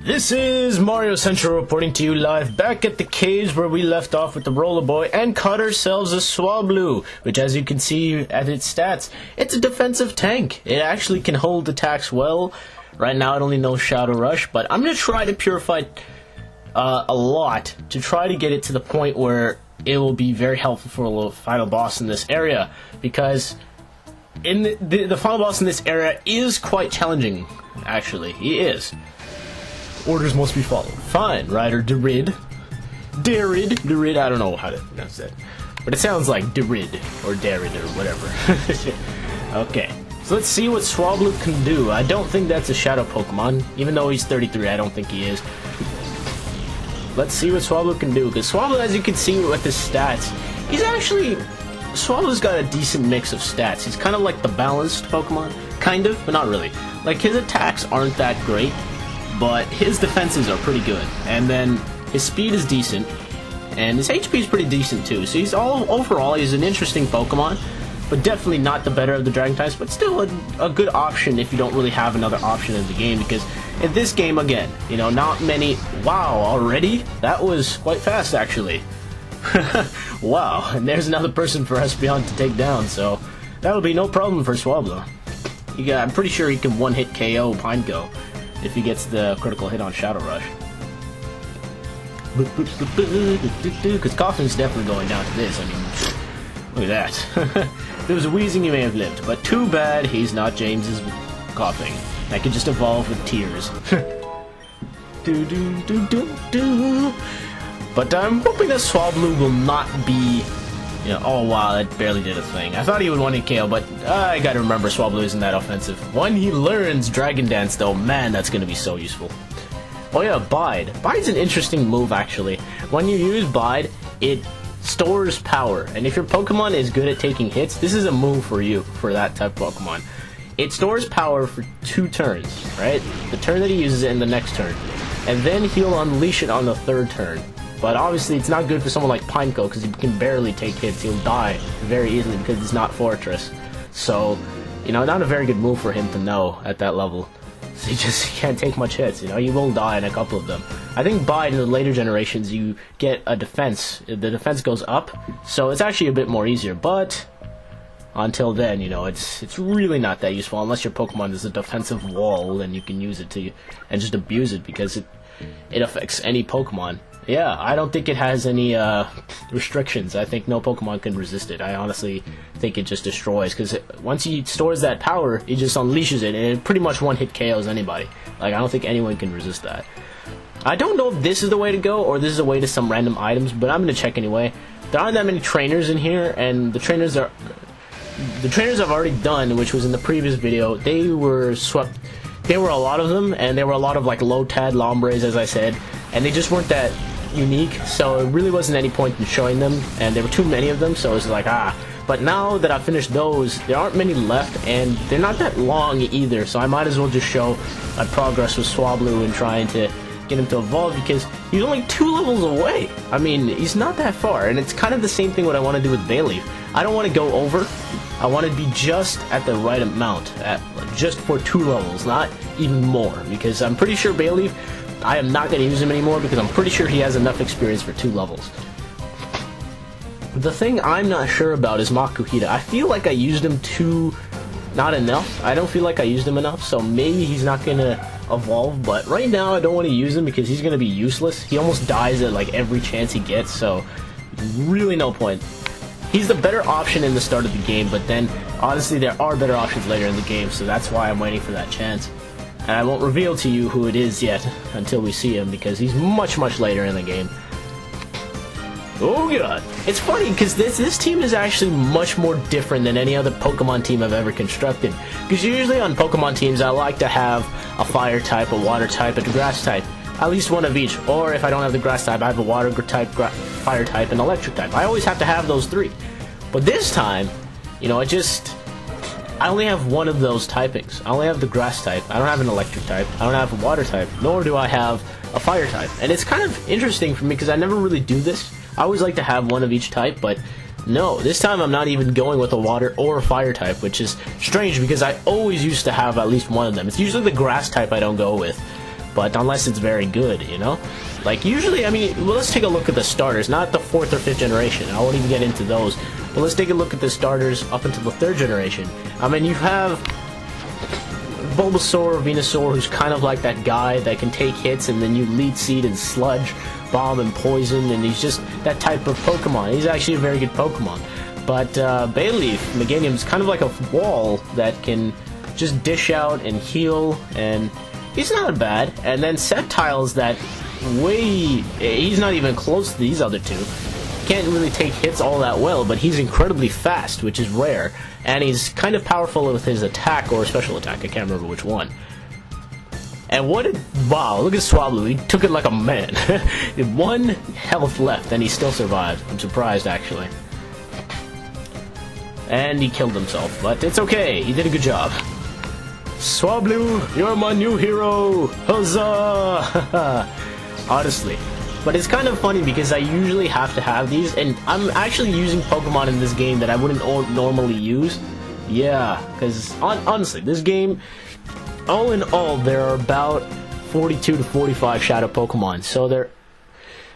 This is Mario Central reporting to you live back at the caves where we left off with the Roller Boy and caught ourselves a Swablu, which as you can see at its stats, it's a defensive tank. It actually can hold attacks well. Right now it only knows Shadow Rush, but I'm going to try to purify a lot to try to get it to the point where it will be very helpful for the final boss in this area, because in the final boss in this area is quite challenging, actually. He is. Orders must be followed. Fine, Ryder Derid. Derid, I don't know how to pronounce that. But it sounds like Derid, or Derid, or whatever. Okay, so let's see what Swablu can do. I don't think that's a shadow Pokemon. Even though he's 33, I don't think he is. Let's see what Swablu can do, because Swablu, as you can see with his stats, he's actually... Swablu's got a decent mix of stats. He's kind of like the balanced Pokemon. Kind of, but not really. Like, his attacks aren't that great, but his defenses are pretty good, and then his speed is decent, and his HP is pretty decent too. So overall he's an interesting Pokemon, but definitely not the better of the Dragon types, but still a good option if you don't really have another option in the game, because in this game, again, you know, not many... Wow, already? That was quite fast, actually. Wow, and there's another person for Espeon to take down, so that'll be no problem for Swablu. I'm pretty sure he can one-hit KO Pineco if he gets the critical hit on Shadow Rush. Because Coffin's definitely going down to this. I mean, look at that. If there was a wheezing, he may have lived. But too bad he's not James's coughing. That could just evolve with tears. But I'm hoping that Swablu will not be... You know, oh wow, that barely did a thing. I thought he would one-hit KO, but I gotta remember Swablu isn't that offensive. When he learns Dragon Dance, though, man, that's gonna be so useful. Oh yeah, Bide. Bide's an interesting move, actually. When you use Bide, it stores power, and if your Pokemon is good at taking hits, this is a move for you, for that type of Pokemon. It stores power for 2 turns, right? The turn that he uses it and the next turn. And then he'll unleash it on the 3rd turn. But obviously it's not good for someone like Pineco, because he can barely take hits. He'll die very easily because he's not Fortress. So, you know, not a very good move for him to know at that level. So he can't take much hits, you know, he will die in a couple of them. I think Bide in the later generations you get a defense. The defense goes up, so it's actually a bit more easier, but until then, you know, it's really not that useful unless your Pokemon is a defensive wall and you can use it to and just abuse it, because it affects any Pokemon. Yeah, I don't think it has any restrictions. I think no Pokemon can resist it. I honestly think it just destroys, because once he stores that power, he just unleashes it, and it pretty much one-hit KOs anybody. Like, I don't think anyone can resist that. I don't know if this is the way to go, or this is a way to some random items, but I'm going to check anyway. There aren't that many trainers in here, and the trainers I've already done, which was in the previous video, they were swept. There were a lot of them, and there were a lot of, like, Lotad, Lombres, as I said, and they just weren't that unique, so it really wasn't any point in showing them, and there were too many of them, so it was like, But now that I've finished those, there aren't many left, and they're not that long either, so I might as well just show my progress with Swablu and trying to get him to evolve, because he's only 2 levels away. I mean, he's not that far, and it's kind of the same thing what I want to do with Bayleaf. I don't want to go over. I want to be just at the right amount, just for 2 levels, not even more, because I'm pretty sure Bayleaf, I am not going to use him anymore, because I'm pretty sure he has enough experience for 2 levels. The thing I'm not sure about is Makuhita. I feel like I used him not enough. I don't feel like I used him enough, so maybe he's not going to evolve, but right now I don't want to use him because he's going to be useless. He almost dies at like every chance he gets, so really no point. He's the better option in the start of the game, but then honestly there are better options later in the game, so that's why I'm waiting for that chance. And I won't reveal to you who it is yet until we see him, because he's much later in the game. Oh god! It's funny, because this team is actually much more different than any other Pokemon team I've ever constructed. Because usually on Pokemon teams I like to have a fire type, a water type, and a grass type. At least one of each. Or if I don't have the grass type, I have a water type, fire type, and electric type. I always have to have those 3. But this time, you know, I only have one of those typings. I only have the grass type. I don't have an electric type. I don't have a water type. Nor do I have a fire type. And it's kind of interesting for me because I never really do this. I always like to have one of each type, but no, this time I'm not even going with a water or a fire type, which is strange because I always used to have at least one of them. It's usually the grass type I don't go with. but unless it's very good, you know? Like, usually, I mean, well, let's take a look at the starters, not the 4th or 5th generation. I won't even get into those. But let's take a look at the starters up until the 3rd generation. I mean, you have Bulbasaur or Venusaur, who's kind of like that guy that can take hits, and then you Lead Seed and Sludge, Bomb and Poison, and he's just that type of Pokemon. He's actually a very good Pokemon. But Bayleaf, Meganium's kind of like a wall that can just dish out and heal, and he's not bad. And then Sceptile's that he's not even close to these other two. Can't really take hits all that well, but he's incredibly fast, which is rare. And he's kind of powerful with his attack or special attack, I can't remember which one. And wow, look at Swablu, he took it like a man. 1 health left, and he still survived. I'm surprised, actually. And he killed himself, but it's okay, he did a good job. Swablu, you're my new hero! Huzzah! Honestly. But it's kind of funny because I usually have to have these, and I'm actually using Pokemon in this game that I wouldn't normally use. Yeah, because honestly, this game, all in all, there are about 42 to 45 Shadow Pokemon, so there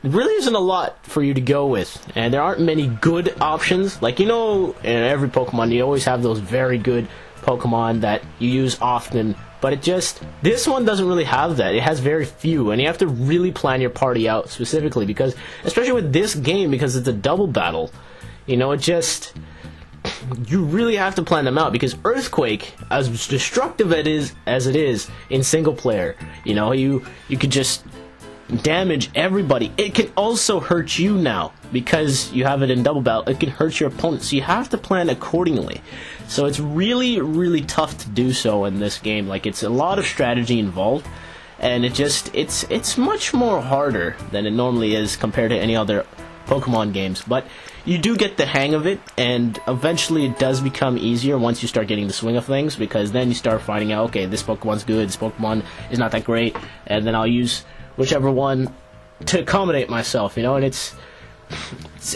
really isn't a lot for you to go with, and there aren't many good options. Like, you know, in every Pokemon, you always have those very good Pokemon that you use often, but this one doesn't really have that. It has very few, and you have to really plan your party out specifically, because, especially with this game, because it's a double battle, you know, you really have to plan them out, because Earthquake, as destructive as it is in single player, you know, you could just damage everybody. It can also hurt you now, because you have it in double battle. It can hurt your opponent, so you have to plan accordingly. So it's really, really tough to do so in this game. Like, it's a lot of strategy involved, and it's much more harder than it normally is compared to any other Pokemon games. But you do get the hang of it, and eventually it does become easier once you start getting the swing of things, because then you start finding out, okay, this Pokemon's good, this Pokemon is not that great, and then I'll use whichever one to accommodate myself, you know. And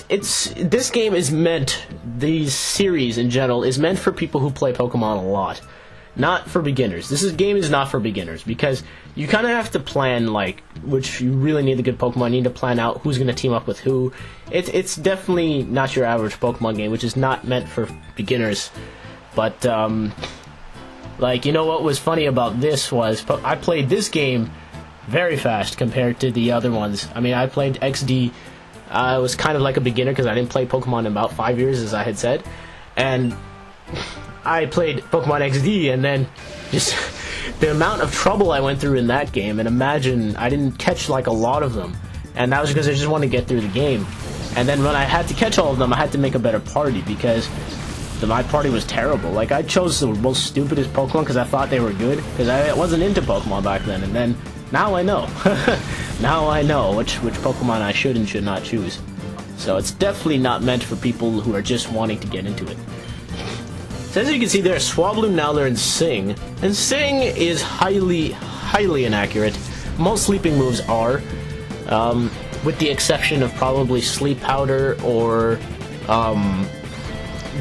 this game is meant, these series in general, is meant for people who play Pokemon a lot, not for beginners. This game is not for beginners, because you kind of have to plan, like, which you really need the good Pokemon. You need to plan out who's going to team up with who. It's definitely not your average Pokemon game, which is not meant for beginners. But like, you know what was funny about this was, I played this game very fast compared to the other ones. I mean, I played XD. I was kind of like a beginner because I didn't play Pokemon in about 5 years, as I had said. And I played Pokemon XD, and then just the amount of trouble I went through in that game, and imagine I didn't catch like a lot of them. And that was because I just wanted to get through the game. And then when I had to catch all of them, I had to make a better party, because my party was terrible. Like, I chose the most stupidest Pokemon because I thought they were good, because I wasn't into Pokemon back then. And then now I know. Now I know which Pokemon I should and should not choose. So it's definitely not meant for people who are just wanting to get into it. So as you can see there, Swablu now learns Sing. And Sing is highly, highly inaccurate. Most sleeping moves are, with the exception of probably Sleep Powder or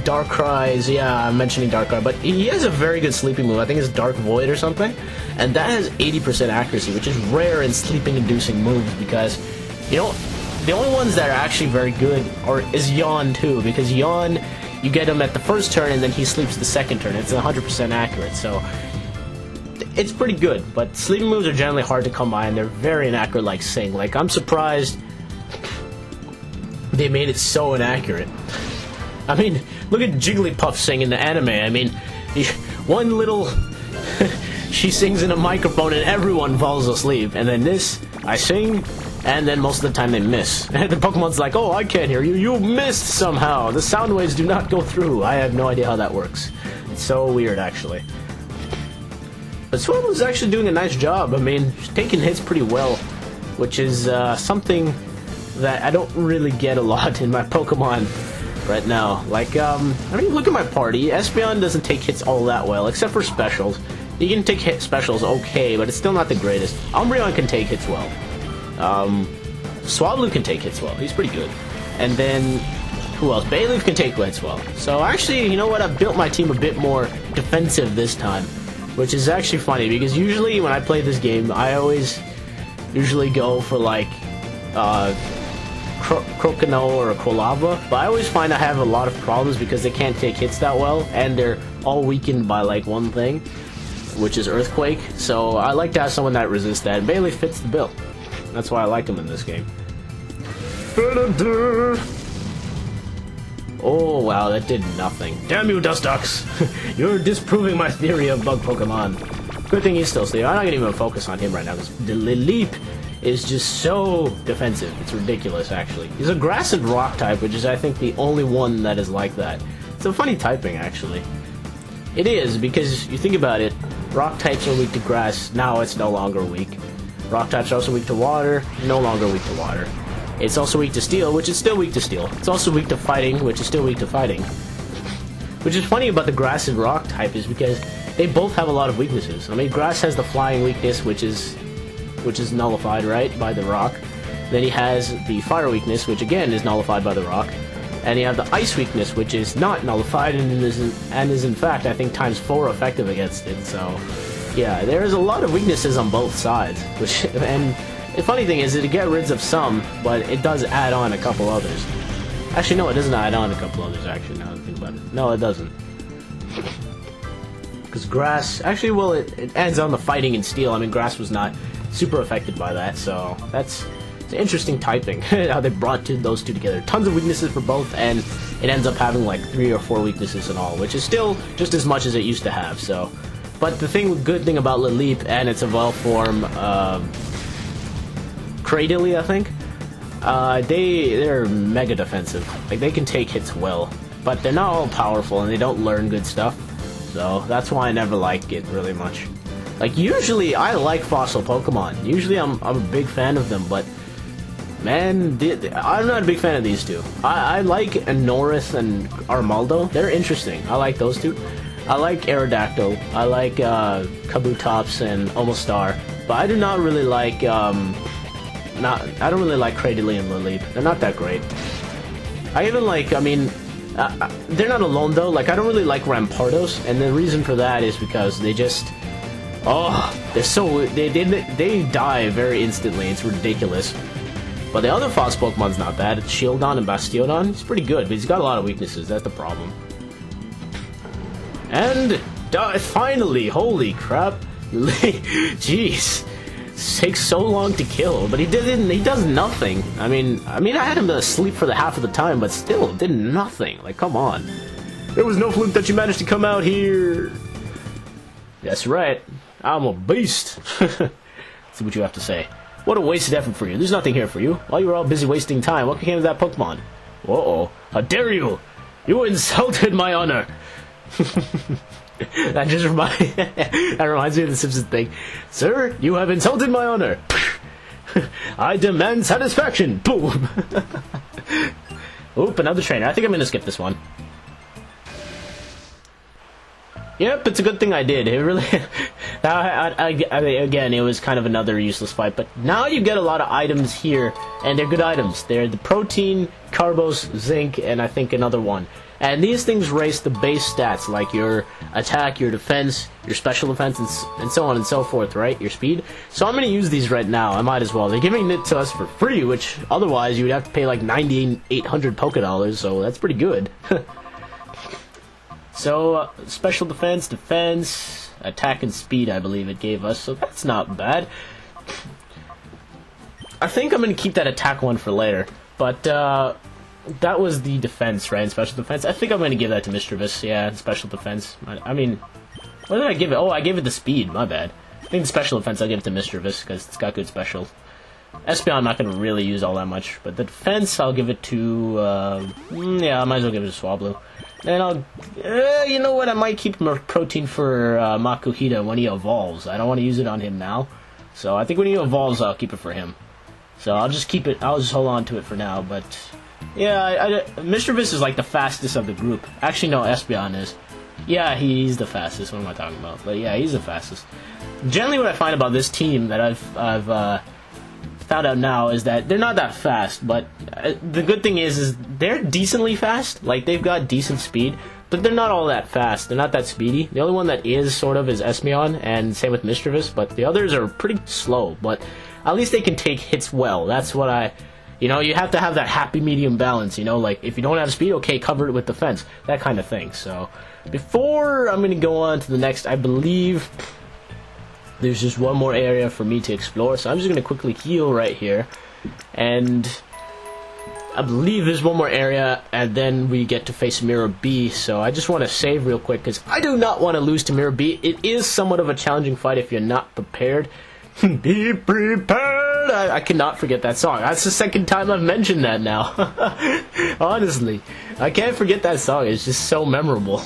Darkrai's. Yeah, I'm mentioning Darkrai, but he has a very good sleeping move. I think it's Dark Void or something, and that has 80% accuracy, which is rare in sleeping-inducing moves, because, you know, the only ones that are actually very good is Yawn too, because Yawn, you get him at the first turn, and then he sleeps the second turn. It's 100% accurate, so it's pretty good. But sleeping moves are generally hard to come by, and they're very inaccurate, like Sing. Like, I'm surprised they made it so inaccurate. I mean, look at Jigglypuff sing in the anime. I mean, one little... she sings in a microphone and everyone falls asleep. And then this, I sing, and then most of the time they miss. And the Pokemon's like, oh, I can't hear you. You missed somehow. The sound waves do not go through. I have no idea how that works. It's so weird, actually. But Swablu's actually doing a nice job. I mean, she's taking hits pretty well, which is something that I don't really get a lot in my Pokemon right now. Like, I mean, look at my party. Espeon doesn't take hits all that well, except for specials. You can take hit specials okay, but it's still not the greatest. Umbreon can take hits well. Swablu can take hits well. He's pretty good. And then, who else? Bayleaf can take hits well. So actually, you know what? I've built my team a bit more defensive this time. which is actually funny because usually when I play this game, I always usually go for like Crocono or Quilava, but I always find I have a lot of problems because they can't take hits that well, and they're all weakened by like one thing, which is Earthquake. So I like to have someone that resists that, and Bailey fits the bill. That's why I like him in this game. Oh wow, that did nothing. Damn you, Dustox! You're disproving my theory of bug Pokemon. Good thing he's still asleep. I'm not gonna even focus on him right now because the Leap is just so defensive. It's ridiculous, actually. He's a grass and rock type, which is, I think, the only one that is like that. It's a funny typing, actually. It is, because you think about it, rock types are weak to grass, now it's no longer weak. Rock types are also weak to water, no longer weak to water. It's also weak to steel, which is still weak to steel. It's also weak to fighting, which is still weak to fighting. Which is funny about the grass and rock type is because they both have a lot of weaknesses. I mean, grass has the flying weakness, which is nullified, right, by the rock. Then he has the fire weakness, which again is nullified by the rock. And you have the ice weakness, which is not nullified and is in fact, I think, ×4 effective against it. So, yeah, there is a lot of weaknesses on both sides. And the funny thing is that it gets rid of some, but it does add on a couple others. Actually, no, it doesn't add on a couple others, actually, now that I think about it. No, it doesn't. Because grass... Actually, well, it adds on the fighting and steel. I mean, grass was not super affected by that, so it's interesting typing, how they brought those two together. Tons of weaknesses for both, and it ends up having like 3 or 4 weaknesses in all, which is still just as much as it used to have, so... But the good thing about Leap and its evolved form, Cradily, I think, they're mega defensive. Like, they can take hits well, but they're not all powerful, and they don't learn good stuff, so that's why I never liked it really much. Like, usually, I like fossil Pokemon. Usually, I'm a big fan of them, but, man, I'm not a big fan of these two. I like Norith and Armaldo. They're interesting. I like those two. I like Aerodactyl. I like Kabutops and Omastar. But I do not really like, I don't really like Cradily and Leap. They're not that great. I even like, I mean... they're not alone, though. Like, I don't really like Rampardos, and the reason for that is because they just... Oh, they're so... They die very instantly. It's ridiculous. But the other fossil Pokemon's not bad. It's Shieldon and Bastiodon. He's pretty good, but he's got a lot of weaknesses. That's the problem. And... finally! Holy crap. Jeez. It takes so long to kill, but he does nothing. I mean, I had him asleep for the half of the time, but still, did nothing. Like, come on. There was no fluke that you managed to come out here. That's right. I'm a beast. See what you have to say. What a wasted effort for you. There's nothing here for you. While you were all busy wasting time, what became of that Pokemon? Uh-oh. How dare you! You insulted my honor! That reminds me of the Simpsons thing. Sir, you have insulted my honor. I demand satisfaction. Boom. Oop, another trainer. I think I'm gonna skip this one. Yep, it's a good thing I did. It really... again, it was kind of another useless fight, but now you get a lot of items here, and they're good items. They're the protein, carbos, zinc, and I think another one. And these things raise the base stats, like your attack, your defense, your special defense, and so on and so forth, right? Your speed. So I'm going to use these right now. I might as well. They're giving it to us for free, which otherwise you would have to pay like 9,800 Pokédollars, so that's pretty good. So, special defense, attack, and speed, I believe it gave us, so that's not bad. I think I'm going to keep that attack one for later, but, that was the defense, right? Special defense. I think I'm going to give that to Mischievous. Yeah, special defense. I mean, what did I give it? Oh, I gave it the speed. My bad. I think the special defense, I'll give it to Mischievous because it's got good special. Espeon, I'm not going to really use all that much. But the defense, I'll give it to... yeah, I might as well give it to Swablu. And I'll... you know what? I might keep protein for Makuhita when he evolves. I don't want to use it on him now. So I think when he evolves, I'll keep it for him. So I'll just keep it... I'll just hold on to it for now, but... Yeah, Mischievous is like the fastest of the group. Actually, no, Espeon is. Yeah, he's the fastest. What am I talking about? But yeah, he's the fastest. Generally, what I find about this team that I've found out now is that they're not that fast. But the good thing is they're decently fast. Like, they've got decent speed. but they're not all that fast. They're not that speedy. The only one that is sort of is Esmeon, and same with Mischievous, but the others are pretty slow. But at least they can take hits well. That's what I... You know, you have to have that happy medium balance, you know, like, if you don't have speed, okay, cover it with defense, that kind of thing. So, before I'm going to go on to the next, I believe there's just one more area for me to explore, so I'm just going to quickly heal right here, and I believe there's one more area, and then we get to face Mirror B, so I just want to save real quick, because I do not want to lose to Mirror B. It is somewhat of a challenging fight if you're not prepared. Be prepared! I cannot forget that song. That's the second time I've mentioned that now. Honestly, I can't forget that song. It's just so memorable.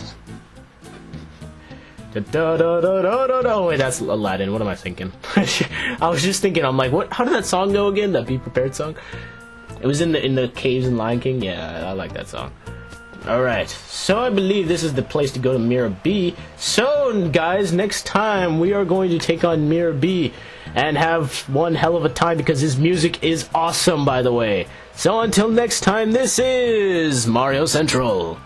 Oh wait, that's Aladdin. What am I thinking? I was just thinking. I'm like, what? How did that song go again? That Be Prepared song? It was in the caves in Lion King. Yeah, I like that song. Alright, so I believe this is the place to go to Mirror B. So, guys, next time we are going to take on Mirror B and have one hell of a time because his music is awesome, by the way. So until next time, this is Mario Central.